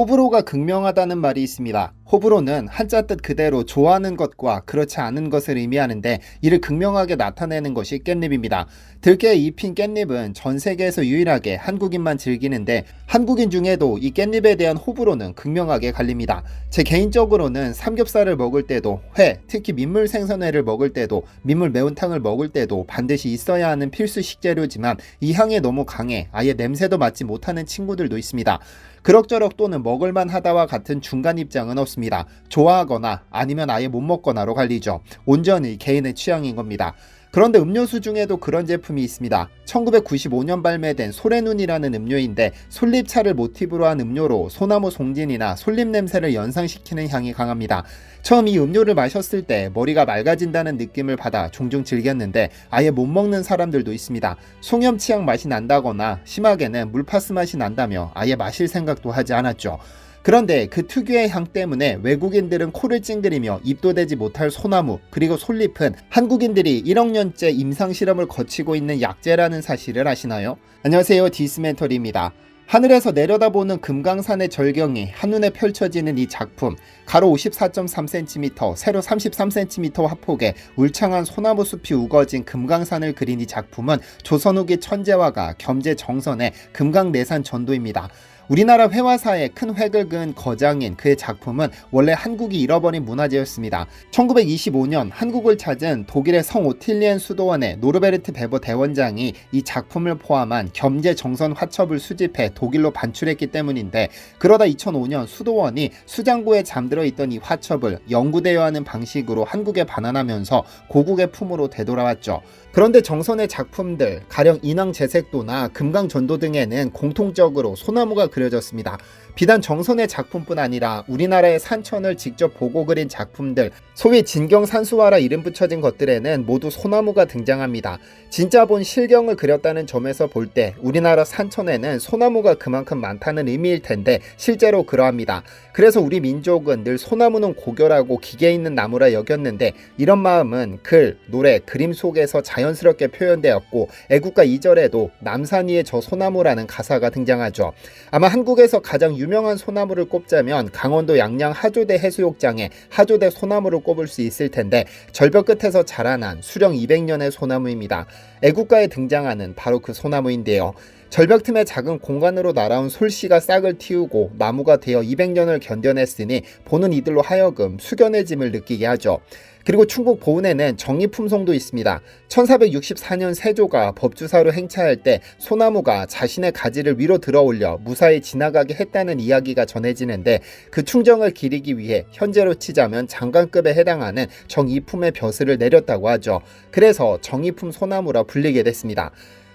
호불호가 극명하다는 말이 있습니다. 호불호는 한자 뜻 그대로 좋아하는 것과 그렇지 않은 것을 의미하는데 이를 극명하게 나타내는 것이 깻잎입니다. 들깨에 입힌 깻잎은 전 세계에서 유일하게 한국인만 즐기는데 한국인 중에도 이 깻잎에 대한 호불호는 극명하게 갈립니다. 제 개인적으로는 삼겹살을 먹을 때도 회, 특히 민물 생선회를 먹을 때도 민물 매운탕을 먹을 때도 반드시 있어야 하는 필수 식재료지만 이 향이 너무 강해 아예 냄새도 맡지 못하는 친구들도 있습니다. 그럭저럭 또는 먹을만 하다와 같은 중간 입장은 없습니다. 좋아하거나 아니면 아예 못 먹거나로 갈리죠. 온전히 개인의 취향인 겁니다. 그런데 음료수 중에도 그런 제품이 있습니다. 1995년 발매된 소래눈이라는 음료인데 솔잎차를 모티브로 한 음료로 소나무 송진이나 솔잎 냄새를 연상시키는 향이 강합니다. 처음 이 음료를 마셨을 때 머리가 맑아진다는 느낌을 받아 종종 즐겼는데 아예 못 먹는 사람들도 있습니다. 송염 치약 맛이 난다거나 심하게는 물파스 맛이 난다며 아예 마실 생각도 하지 않았죠. 그런데 그 특유의 향 때문에 외국인들은 코를 찡그리며 입도 대지 못할 소나무 그리고 솔잎은 한국인들이 1억 년째 임상실험을 거치고 있는 약재라는 사실을 아시나요? 안녕하세요, 디스멘터리입니다. 하늘에서 내려다보는 금강산의 절경이 한눈에 펼쳐지는 이 작품, 가로 54.3cm, 세로 33cm 화폭의 울창한 소나무 숲이 우거진 금강산을 그린 이 작품은 조선 후기 천재화가 겸재 정선의 금강내산 전도입니다. 우리나라 회화사에 큰 획을 그은 거장인 그의 작품은 원래 한국이 잃어버린 문화재였습니다. 1925년 한국을 찾은 독일의 성 오틸리엔 수도원의 노르베르트 베버 대원장이 이 작품을 포함한 겸재 정선 화첩을 수집해 독일로 반출했기 때문인데, 그러다 2005년 수도원이 수장고에 잠들어 있던 이 화첩을 영구대여하는 방식으로 한국에 반환하면서 고국의 품으로 되돌아왔죠. 그런데 정선의 작품들, 가령 인왕제색도나 금강전도 등에는 공통적으로 소나무가 그려졌습니다. 비단 정선의 작품뿐 아니라 우리나라의 산천을 직접 보고 그린 작품들, 소위 진경산수화라 이름 붙여진 것들에는 모두 소나무가 등장합니다. 진짜 본 실경을 그렸다는 점에서 볼 때 우리나라 산천에는 소나무가 그만큼 많다는 의미일 텐데 실제로 그러합니다. 그래서 우리 민족은 늘 소나무는 고결하고 기계 있는 나무라 여겼는데 이런 마음은 글, 노래, 그림 속에서 자연스럽게 표현되었고 애국가 2절에도 남산 위에 저 소나무라는 가사가 등장하죠. 아마 한국에서 가장 유명한 소나무를 꼽자면 강원도 양양 하조대 해수욕장에 하조대 소나무를 꼽을 수 있을 텐데 절벽 끝에서 자라난 수령 200년의 소나무입니다. 애국가에 등장하는 바로 그 소나무인데요. 절벽 틈의 작은 공간으로 날아온 솔씨가 싹을 틔우고 나무가 되어 200년을 견뎌냈으니 보는 이들로 하여금 숙연의 짐을 느끼게 하죠. 그리고 충북 보은에는 정의품송도 있습니다. 1464년 세조가 법주사로 행차할 때 소나무가 자신의 가지를 위로 들어올려 무사히 지나가게 했다는 이야기가 전해지는데 그 충정을 기리기 위해 현재로 치자면 장관급에 해당하는 정의품의 벼슬을 내렸다고 하죠. 그래서 정의품 소나무라 불리게 됐습니다.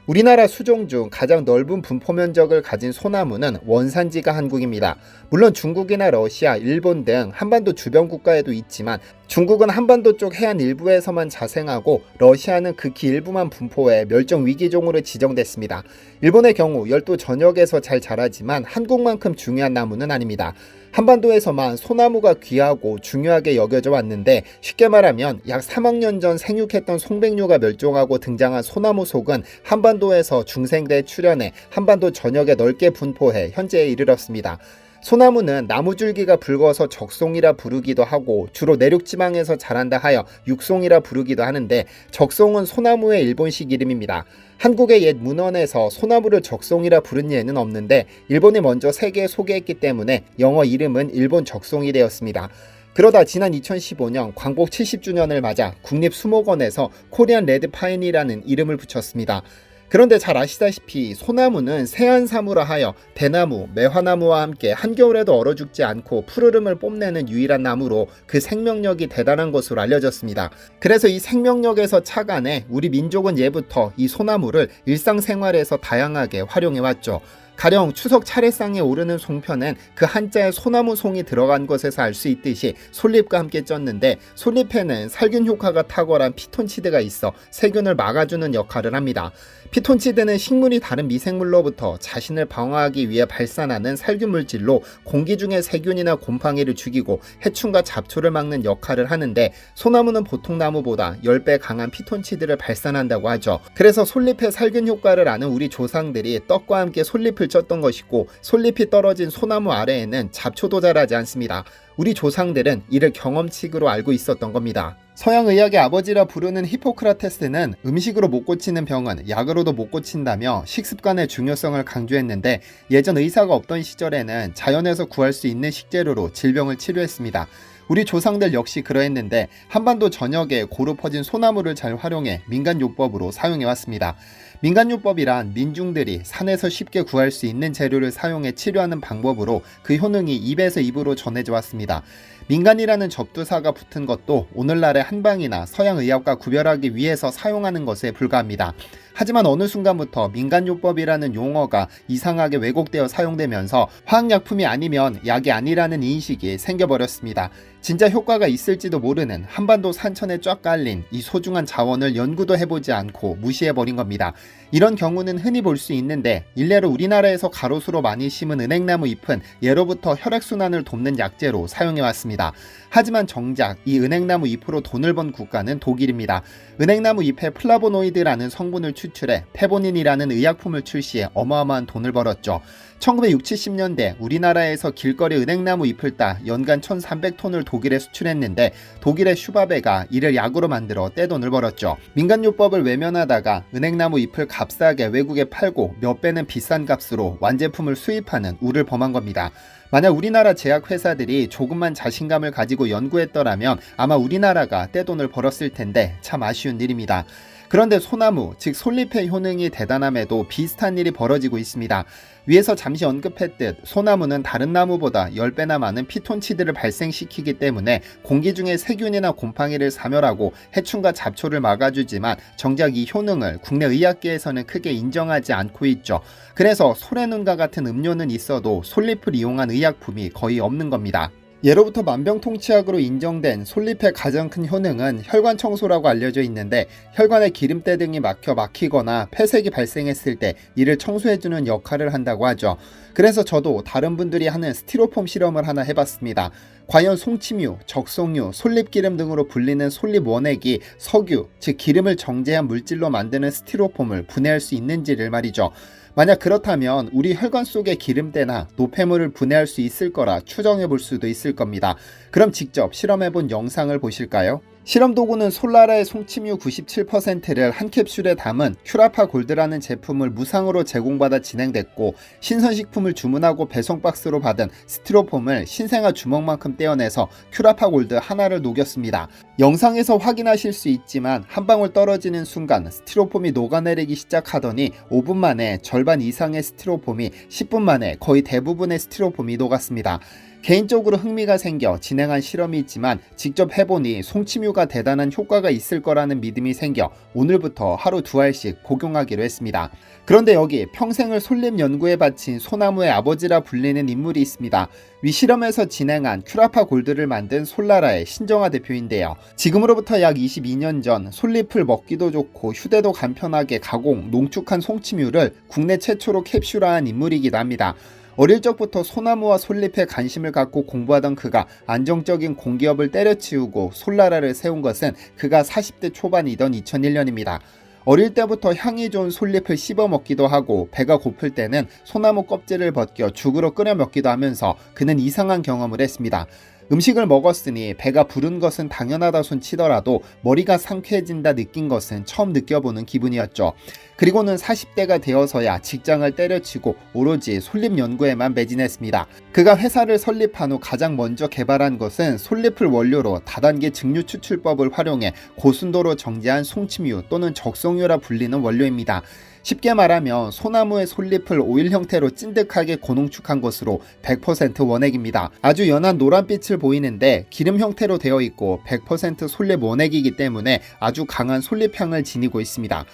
우리나라 수종 중 가장 넓은 분포 면적을 가진 소나무는 원산지가 한국입니다. 물론 중국이나 러시아, 일본 등 한반도 주변 국가에도 있지만 중국은 한반도 쪽 해안 일부에서만 자생하고 러시아는 극히 일부만 분포해 멸종 위기종으로 지정됐습니다. 일본의 경우 열도 전역에서 잘 자라지만 한국만큼 중요한 나무는 아닙니다. 한반도에서만 소나무가 귀하고 중요하게 여겨져 왔는데 쉽게 말하면 약 3억 년 전 생육했던 송백류가 멸종하고 등장한 소나무 속은 한반도에서 중생대에 출현해 한반도 전역에 넓게 분포해 현재에 이르렀습니다. 소나무는 나무줄기가 붉어서 적송이라 부르기도 하고 주로 내륙지방에서 자란다 하여 육송이라 부르기도 하는데 적송은 소나무의 일본식 이름입니다. 한국의 옛 문헌에서 소나무를 적송이라 부른 예는 없는데 일본이 먼저 세계에 소개했기 때문에 영어 이름은 일본 적송이 되었습니다. 그러다 지난 2015년 광복 70주년을 맞아 국립수목원에서 코리안 레드파인이라는 이름을 붙였습니다. 그런데 잘 아시다시피 소나무는 세안사무라 하여 대나무, 매화나무와 함께 한겨울에도 얼어 죽지 않고 푸르름을 뽐내는 유일한 나무로 그 생명력이 대단한 것으로 알려졌습니다. 그래서 이 생명력에서 착안해 우리 민족은 예부터 이 소나무를 일상생활에서 다양하게 활용해왔죠. 가령 추석 차례상에 오르는 송편엔 그 한자에 소나무 송이 들어간 것에서 알 수 있듯이 솔잎과 함께 쪘는데 솔잎에는 살균 효과가 탁월한 피톤치드가 있어 세균을 막아주는 역할을 합니다. 피톤치드는 식물이 다른 미생물로부터 자신을 방어하기 위해 발산하는 살균 물질로 공기 중의 세균이나 곰팡이를 죽이고 해충과 잡초를 막는 역할을 하는데 소나무는 보통 나무보다 10배 강한 피톤치드를 발산한다고 하죠. 그래서 솔잎의 살균 효과를 아는 우리 조상들이 떡과 함께 솔잎을 솔잎을 쪘던 것이고 솔잎이 떨어진 소나무 아래에는 잡초도 자라지 않습니다. 우리 조상들은 이를 경험칙으로 알고 있었던 겁니다. 서양의학의 아버지라 부르는 히포크라테스는 음식으로 못 고치는 병은 약으로도 못 고친다며 식습관의 중요성을 강조했는데 예전 의사가 없던 시절에는 자연에서 구할 수 있는 식재료로 질병을 치료했습니다. 우리 조상들 역시 그러했는데 한반도 전역에 고루 퍼진 소나무를 잘 활용해 민간요법으로 사용해왔습니다. 민간요법이란 민중들이 산에서 쉽게 구할 수 있는 재료를 사용해 치료하는 방법으로 그 효능이 입에서 입으로 전해져 왔습니다. 민간이라는 접두사가 붙은 것도 오늘날의 한방이나 서양의학과 구별하기 위해서 사용하는 것에 불과합니다. 하지만 어느 순간부터 민간요법이라는 용어가 이상하게 왜곡되어 사용되면서 화학약품이 아니면 약이 아니라는 인식이 생겨버렸습니다. 진짜 효과가 있을지도 모르는 한반도 산천에 쫙 깔린 이 소중한 자원을 연구도 해보지 않고 무시해버린 겁니다. 이런 경우는 흔히 볼 수 있는데 일례로 우리나라에서 가로수로 많이 심은 은행나무 잎은 예로부터 혈액순환을 돕는 약재로 사용해왔습니다. 하지만 정작 이 은행나무 잎으로 돈을 번 국가는 독일입니다. 은행나무 잎에 플라보노이드라는 성분을 추출해 페보닌이라는 의약품을 출시해 어마어마한 돈을 벌었죠. 1960, 70년대 우리나라에서 길거리 은행나무 잎을 따 연간 1300톤을 독일에 수출했는데 독일의 슈바베가 이를 약으로 만들어 떼돈을 벌었죠. 민간요법을 외면하다가 은행나무 잎을 값싸게 외국에 팔고 몇 배는 비싼 값으로 완제품을 수입하는 우를 범한 겁니다. 만약 우리나라 제약회사들이 조금만 자신감을 가지고 연구했더라면 아마 우리나라가 떼돈을 벌었을 텐데 참 아쉬운 일입니다. 그런데 소나무, 즉 솔잎의 효능이 대단함에도 비슷한 일이 벌어지고 있습니다. 위에서 잠시 언급했듯 소나무는 다른 나무보다 10배나 많은 피톤치드를 발생시키기 때문에 공기 중에 세균이나 곰팡이를 사멸하고 해충과 잡초를 막아주지만 정작 이 효능을 국내 의학계에서는 크게 인정하지 않고 있죠. 그래서 소래눈과 같은 음료는 있어도 솔잎을 이용한 의약품이 거의 없는 겁니다. 예로부터 만병통치약으로 인정된 솔잎의 가장 큰 효능은 혈관 청소라고 알려져 있는데 혈관에 기름때 등이 막히거나 폐색이 발생했을 때 이를 청소해주는 역할을 한다고 하죠. 그래서 저도 다른 분들이 하는 스티로폼 실험을 하나 해봤습니다. 과연 송침유, 적송유, 솔잎기름 등으로 불리는 솔잎 원액이 석유, 즉 기름을 정제한 물질로 만드는 스티로폼을 분해할 수 있는지를 말이죠. 만약 그렇다면 우리 혈관 속의 기름때나 노폐물을 분해할 수 있을 거라 추정해 볼 수도 있을 겁니다. 그럼 직접 실험해 본 영상을 보실까요? 실험 도구는 솔라라의 송침유 97%를 한 캡슐에 담은 큐라파 골드라는 제품을 무상으로 제공받아 진행됐고 신선식품을 주문하고 배송 박스로 받은 스티로폼을 신생아 주먹만큼 떼어내서 큐라파 골드 하나를 녹였습니다. 영상에서 확인하실 수 있지만 한 방울 떨어지는 순간 스티로폼이 녹아내리기 시작하더니 5분 만에 절반 이상의 스티로폼이 10분 만에 거의 대부분의 스티로폼이 녹았습니다. 개인적으로 흥미가 생겨 진행한 실험이 있지만 직접 해보니 송침유가 대단한 효과가 있을 거라는 믿음이 생겨 오늘부터 하루 2알씩 복용하기로 했습니다. 그런데 여기 평생을 솔잎 연구에 바친 소나무의 아버지라 불리는 인물이 있습니다. 위 실험에서 진행한 큐라파 골드를 만든 솔라라의 신정아 대표인데요. 지금으로부터 약 22년 전 솔잎을 먹기도 좋고 휴대도 간편하게 가공, 농축한 송침유를 국내 최초로 캡슐화한 인물이기도 합니다. 어릴 적부터 소나무와 솔잎에 관심을 갖고 공부하던 그가 안정적인 공기업을 때려치우고 솔라라를 세운 것은 그가 40대 초반이던 2001년입니다. 어릴 때부터 향이 좋은 솔잎을 씹어 먹기도 하고 배가 고플 때는 소나무 껍질을 벗겨 죽으로 끓여 먹기도 하면서 그는 이상한 경험을 했습니다. 음식을 먹었으니 배가 부른 것은 당연하다 손 치더라도 머리가 상쾌해진다 느낀 것은 처음 느껴보는 기분이었죠. 그리고는 40대가 되어서야 직장을 때려치고 오로지 솔잎 연구에만 매진했습니다. 그가 회사를 설립한 후 가장 먼저 개발한 것은 솔잎을 원료로 다단계 증류 추출법을 활용해 고순도로 정제한 송침유 또는 적송유라 불리는 원료입니다. 쉽게 말하면 소나무의 솔잎을 오일 형태로 찐득하게 고농축한 것으로 100% 원액입니다. 아주 연한 노란빛을 보이는데 기름 형태로 되어 있고 100% 솔잎 원액이기 때문에 아주 강한 솔잎향을 지니고 있습니다.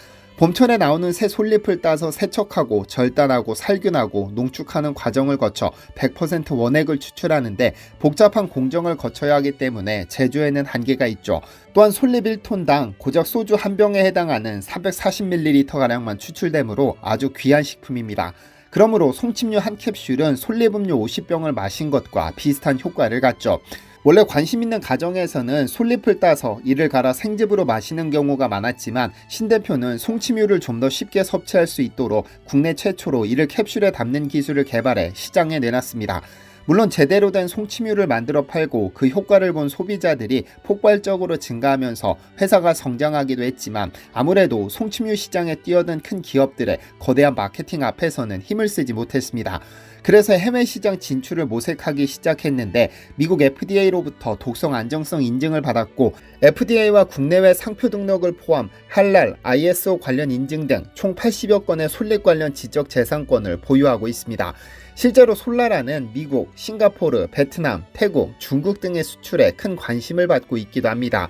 봄철에 나오는 새 솔잎을 따서 세척하고 절단하고 살균하고 농축하는 과정을 거쳐 100% 원액을 추출하는데 복잡한 공정을 거쳐야 하기 때문에 제조에는 한계가 있죠. 또한 솔잎 1톤당 고작 소주 한 병에 해당하는 440ml가량만 추출되므로 아주 귀한 식품입니다. 그러므로 송침유 한 캡슐은 솔잎음료 50병을 마신 것과 비슷한 효과를 갖죠. 원래 관심 있는 가정에서는 솔잎을 따서 이를 갈아 생즙으로 마시는 경우가 많았지만 신 대표는 송치류를 좀 더 쉽게 섭취할 수 있도록 국내 최초로 이를 캡슐에 담는 기술을 개발해 시장에 내놨습니다. 물론 제대로 된 송치류를 만들어 팔고 그 효과를 본 소비자들이 폭발적으로 증가하면서 회사가 성장하기도 했지만 아무래도 송치류 시장에 뛰어든 큰 기업들의 거대한 마케팅 앞에서는 힘을 쓰지 못했습니다. 그래서 해외 시장 진출을 모색하기 시작했는데 미국 FDA로부터 독성 안정성 인증을 받았고 FDA와 국내외 상표 등록을 포함 할랄, ISO 관련 인증 등 총 80여 건의 솔잎 관련 지적 재산권을 보유하고 있습니다. 실제로 솔라라는 미국, 싱가포르, 베트남, 태국, 중국 등의 수출에 큰 관심을 받고 있기도 합니다.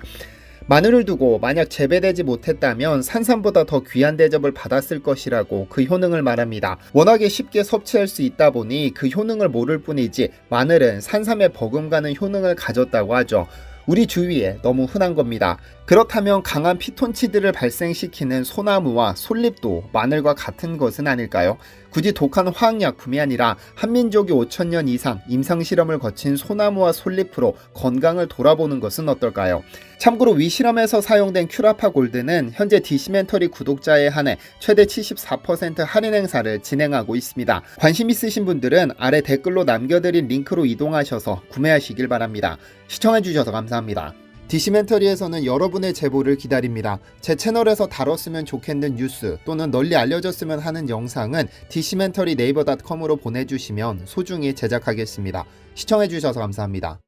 마늘을 두고 만약 재배되지 못했다면 산삼보다 더 귀한 대접을 받았을 것이라고 그 효능을 말합니다. 워낙에 쉽게 섭취할 수 있다 보니 그 효능을 모를 뿐이지 마늘은 산삼에 버금가는 효능을 가졌다고 하죠. 우리 주위에 너무 흔한 겁니다. 그렇다면 강한 피톤치드를 발생시키는 소나무와 솔잎도 마늘과 같은 것은 아닐까요? 굳이 독한 화학약품이 아니라 한민족이 5,000년 이상 임상실험을 거친 소나무와 솔잎으로 건강을 돌아보는 것은 어떨까요? 참고로 위 실험에서 사용된 큐라파 골드는 현재 디시멘터리 구독자에 한해 최대 74% 할인 행사를 진행하고 있습니다. 관심 있으신 분들은 아래 댓글로 남겨드린 링크로 이동하셔서 구매하시길 바랍니다. 시청해주셔서 감사합니다. 디시멘터리에서는 여러분의 제보를 기다립니다. 제 채널에서 다뤘으면 좋겠는 뉴스 또는 널리 알려졌으면 하는 영상은 디시멘터리 네이버.com으로 보내주시면 소중히 제작하겠습니다. 시청해주셔서 감사합니다.